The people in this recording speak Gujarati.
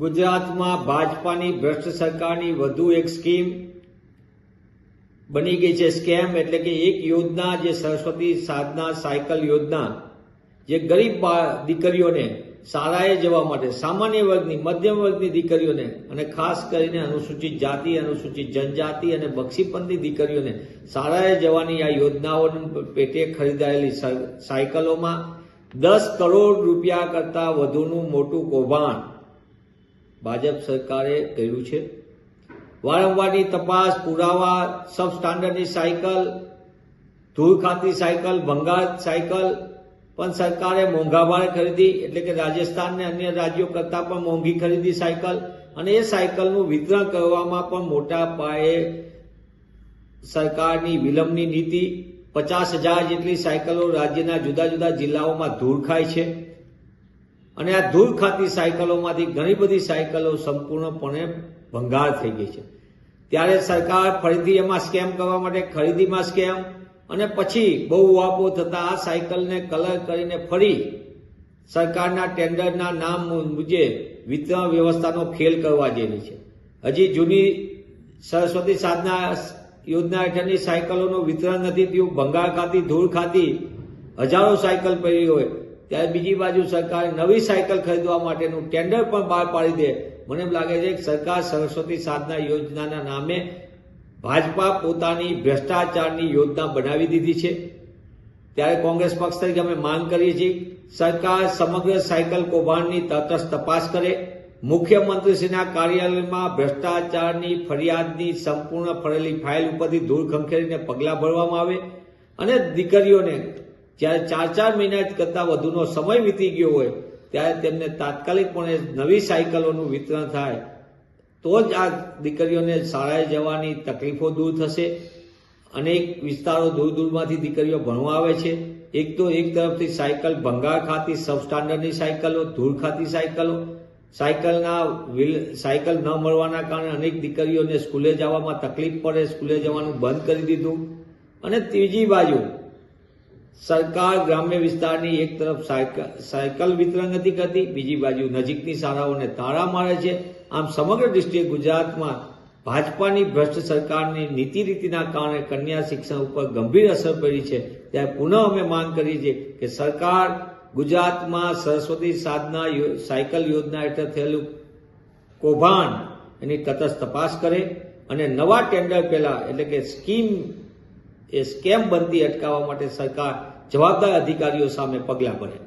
ગુજરાતમાં ભાજપાની ભ્રષ્ટ સરકારની વધુ એક સ્કીમ બની ગઈ છે સ્કેમ, એટલે કે એક યોજના જે સરસ્વતી સાધના સાયકલ યોજના, જે ગરીબ દીકરીઓને શાળાએ જવા માટે, સામાન્ય વર્ગની મધ્યમ વર્ગની દીકરીઓને અને ખાસ કરીને અનુસૂચિત જાતિ, અનુસૂચિત જનજાતિ અને બક્ષીપંથી દીકરીઓને શાળાએ જવાની આ યોજનાઓને પેટે ખરીદાયેલી સાયકલોમાં 10 કરોડ રૂપિયા કરતાં વધુનું મોટું કૌભાંડ ભાજપ સરકારે કર્યું છે। વારંવારની તપાસ, પુરાવા, સબ સ્ટાન્ડર્ડની સાયકલ, ધૂળ ખાતી સાયકલ, ભંગાર સાયકલ પણ સરકારે મોંઘા ભાવે ખરીદી, એટલે કે રાજસ્થાન ને અન્ય રાજ્યો કરતાં પણ મોંઘી ખરીદી સાયકલ, અને એ સાયકલનું વિતરણ કરવામાં પણ મોટા પાયે સરકારની વિલંબની નીતિ। 50,000 જેટલી સાયકલો રાજ્યના જુદા જુદા જિલ્લાઓમાં ધૂળ ખાય છે, અને આ ધૂળ ખાતી સાયકલોમાંથી ઘણી બધી સાયકલો સંપૂર્ણપણે ભંગાર થઈ ગઈ છે। ત્યારે સરકાર ફરીથી એમાં સ્કેમ કરવા માટે ખરીદીમાં સ્કેમ, અને પછી બહુ વાપો થતા આ સાયકલને કલર કરીને ફરી સરકારના ટેન્ડરના નામ મુજબ વિતરણ વ્યવસ્થાનો ખેલ કરવા જઈ રહી છે। હજી જૂની સરસ્વતી સાધના યોજના હેઠળની સાયકલોનું વિતરણ નથી થયું, ભંગાર ખાતી, ધૂળ ખાતી હજારો સાયકલ પડી હોય, ત્યારે બીજી બાજુ સરકારે નવી સાયકલ ખરીદવા માટેનું ટેન્ડર પણ બહાર પાડી દે। મને એમ લાગે છે કે સરકાર સરસ્વતી સાધના યોજનાના નામે ભાજપા પોતાની ભ્રષ્ટાચારની યોજના બનાવી દીધી છે। ત્યારે કોંગ્રેસ પક્ષ તરીકે અમે માંગ કરીએ છીએ, સરકાર સમગ્ર સાયકલ કૌભાંડની તટસ્થ તપાસ કરે, મુખ્યમંત્રીશ્રીના કાર્યાલયમાં ભ્રષ્ટાચારની ફરિયાદની સંપૂર્ણ ફરેલી ફાઇલ ઉપરથી ધૂળ ખંખેરીને પગલાં ભરવામાં આવે, અને દીકરીઓને જ્યારે 4 મહિના કરતાં વધુનો સમય વીતી ગયો હોય ત્યારે તેમને તાત્કાલિકપણે નવી સાયકલોનું વિતરણ થાય, તો જ આ દીકરીઓને શાળાએ જવાની તકલીફો દૂર થશે। અનેક વિસ્તારો દૂર દૂરમાંથી દીકરીઓ ભણવા આવે છે। એક તરફથી સાયકલ ભંગાર ખાતી સબ સ્ટાન્ડર્ડની સાયકલો, ધૂળ ખાતી સાયકલો, સાયકલ ન મળવાના કારણે અનેક દીકરીઓને સ્કૂલે જવામાં તકલીફ પડે, સ્કૂલે જવાનું બંધ કરી દીધું। અને ત્રીજી બાજુ સરકાર ગ્રામ્ય વિસ્તારની એક તરફ સાયકલ વિતરણ નથી કરતી, બીજી બાજુ નજીકની શાળાઓને તાળા મારે છે। આમ સમગ્ર ડિસ્ટ્રિક્ટ ગુજરાતમાં ભાજપાની ભ્રષ્ટ સરકારની નીતિ રીતિના કારણે કન્યા શિક્ષણ ઉપર ગંભીર અસર પડી છે। ત્યારે પુનઃ અમે માંગ કરીએ છીએ કે સરકાર ગુજરાતમાં સરસ્વતી સાધના સાયકલ યોજના હેઠળ થયેલું કૌભાંડ એની તટસ્થ તપાસ કરે, અને નવા ટેન્ડર પહેલા, એટલે કે સ્કેમ બનતી અટકાવવા માટે સરકાર જવાબદાર અધિકારીઓ સામે પગલાં ભરે।